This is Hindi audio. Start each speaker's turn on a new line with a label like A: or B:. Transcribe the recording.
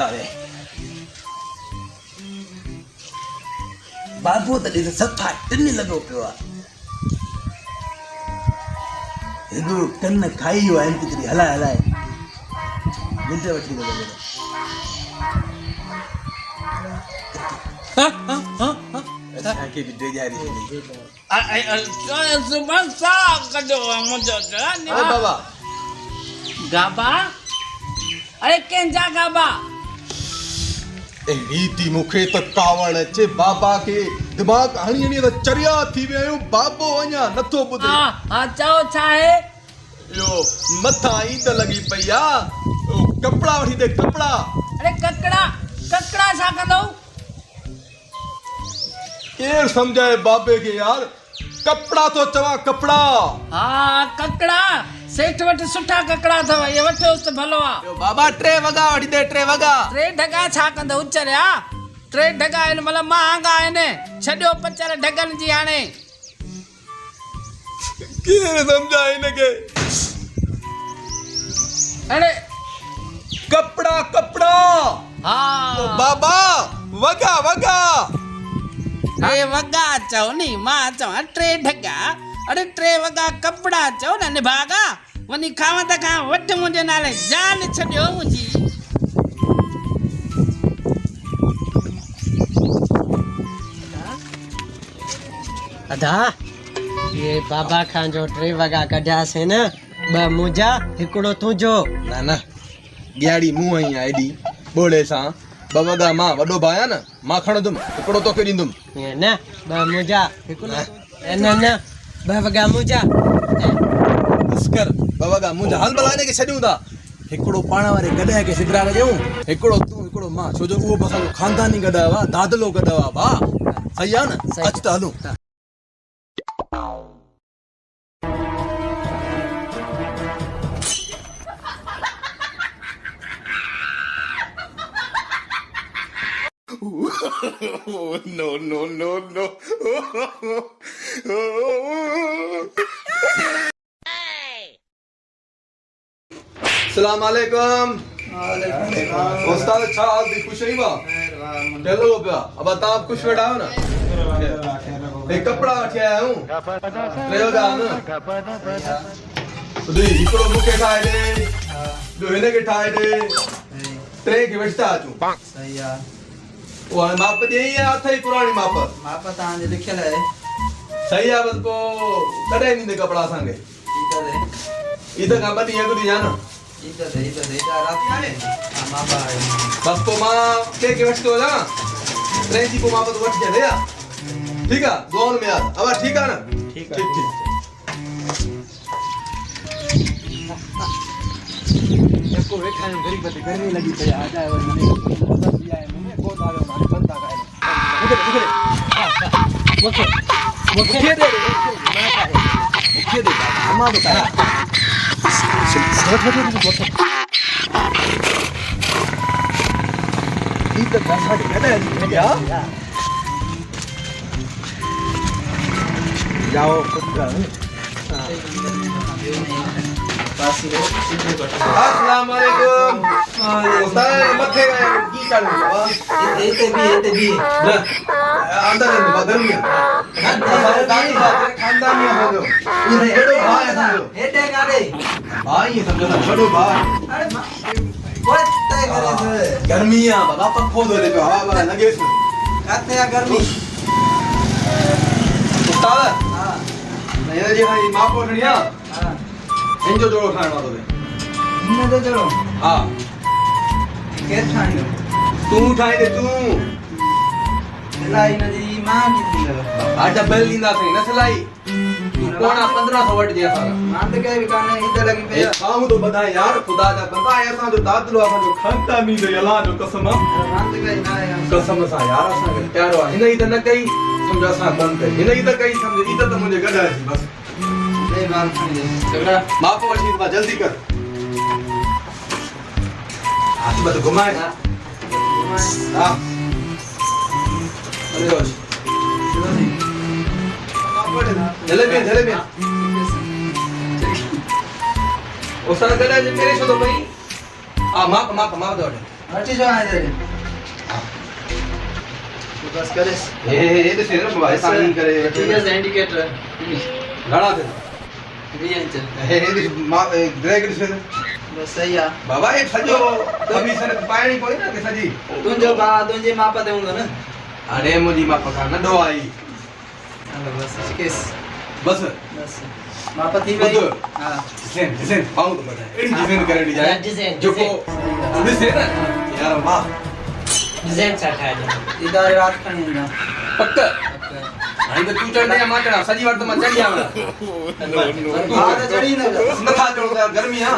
A: तारे बाबू त ॾिस सफ़ा टिन लॻो पियो आहे हिकिड़ो कन खाई वियो आहे केतिरी हलाए हलाए मिंट वठी लॻो असांखे बि ड्रेजारी
B: सुबह सा कढो मुंहिंजो
A: बाबा
B: गाबा अरे कंहिंजा गाबा
A: रीति मूंखे त कावड़ अचे बाबा खे दिमाग़ हणी हणी त चरिया थी विया आहियूं बाबो अञा नथो ॿुधे
B: हा चओ छा आहे
A: यो मथां ईद लॻी पई आहे कपिड़ा वठी दे कपिड़ा
B: अरे ककड़ा छा कंदो
A: केरु सम्झाए बाबे खे यार कपिड़ा तो चवां कपिड़ा
B: हा ककड़ा सेठ वटि सुठा ककड़ा अथव ये वठोसि त भलो आहे
A: बाबा 3 वॻा वठी दे 3 वॻा
B: 3 ढगा छा कंदो उचरिया 3 ढगा आहिनि मतिलबु महांगा आहिनि छॾियो पचर ढगनि जी हाणे
A: केरु सम्झाए हिनखे
B: अरे
A: कपिड़ा
B: हा
A: बाबा वॻा
B: अरे वॻा चओ नी मां चवां 3 ढगा अरे 3 वॻा कपिड़ा चओ न निभागा वञी खावां त खां वठि मुंहिंजे नाले जान छॾियो मुंहिंजी
C: अदा ये बाबा खान जो 3 वॻा कढियासीं न 2 मुंहिंजा हिकिड़ो तुंहिंजो
A: न ॻियाड़ी मूं आई आहे एॾी ॿोड़े सां 2 वॻा मां वॾो भाउ आहियां न मां खणंदुमि हिकिड़ो तोखे ॾींदुमि
C: ईअं न 2 मुंहिंजा हिकिड़ो न 2 वॻा मुंहिंजा
A: बसि कर 2 वॻा मुंहिंजा हल भला हिनखे छॾियूं था हिकिड़ो पाण वारे गॾाए खे सिगरार ॾियूं हिकिड़ो तूं हिकिड़ो मां छो जो उहो असांजो ख़ानदानी गॾायो आहे दादलो गॾायो आहे भाउ सही आहे न अच त हलूं no. सलाम अलैकुम उस्ताद छा हाल थी खुश रही बा चलो पिया अब आप खुश वेठा हो ना एक कपड़ा वठी आया हूं लेगा ना तो हिकिड़ो मूंखे ठाहे ॾे ॿियो हिनखे ठाहे ॾे 3 खे वठता अचूं
D: सही आहे
A: वो माप दी है अथई पुरानी माप
D: तव्हांजे लिखियल आहे
A: सही आहे बस को कॾहिं ॾींदे कपिड़ा असांखे ईद खां 2 ॾींहं अॻु ॾींहुं न
D: ईद राति आहे माप आहे
A: बस को मां के वठतो ना 3 जी को माप तो वठ जले ठीक है दोन में यार अब ठीक है ना ठीक को वेठा आहियूं गरीब ते गर्मी लगी पई आ जाए वरी मने मदद दिया है मैंने को था माने बनता का मुखे दे अम्मा बता ये तो कैसा दिखता है क्या जाओ पुत्र अस्सलाम वालेकुम उस्ताद मथे की चालू
D: एते भी
A: अंदर गर्मी दादी खानदानी हो गयो ये बड़ो भाई है समझो
D: एते गाड़े
A: भाई ये समझो ना बड़ो भाई
D: अरे कोई तय करे
A: गर्मी है बाबा पक्को दे पे हवा वाला लगे सो
D: काते या गर्मी
A: उस्ताद हां नहीं जी हां मां को बढ़िया हां इंजो जोड़ो ठाणो तो
D: इन दे जोड़ो
A: हां
D: के ठाणो
A: तू ठाई दे तू
D: सलाई नदी मां की
A: आटा बेल लींदा थे न सलाई तू कोना 1500 वट दिया सारा
D: मां तो कहे काने ईद लगी पे
A: साहू तो बधाई यार खुदा दा बंदा है असा जो दादलो असा जो खानदानी जो अल्लाह जो कसम
D: मां तो कहे ना
A: कसम सा यार असा के प्यारो हिन ई त न कई समझा सा बंद कर हिन ई त कई समझ ई त मुझे गडा जी बस
D: ले मां खणी
A: झगड़ा मां को वठी बा जल्दी कर हाथ मत घुमाए हां अरे रोज जलेबी ओसा गडा जे मेरे छो तो भाई आ माप दो
D: मटी जो आए थे तो बस करे
A: ये तो फिर भाई साइन करे
D: ठीक है इंडिकेटर
A: घड़ा थे
D: रियन चल
A: हे हे ग्रेग से
D: बस सही है
A: बाबा ये सजो कभी सर पाणी कोई ना के सजी
D: तुंजो बा तुंजे मापा देऊंगा ना
A: अरे मुजी मां पका न दो आई
D: हेलो बस किस
A: बस
D: बस मापा थी भाई हां
A: डिजाइन पाऊं तो बता एडी डिजाइन करे दी जाए
C: डिजाइन,
A: जो को डिजाइन ना यार वाह
C: डिजाइन सा ठाहे
D: इधर रात खणी ना
A: पक्का नहीं तो तू चढ़ दे माचड़ा सजी वार तो मैं चढ़ जावड़ा
D: हां तो चढ़ी ना
A: नथा चढ़ गर्मी हां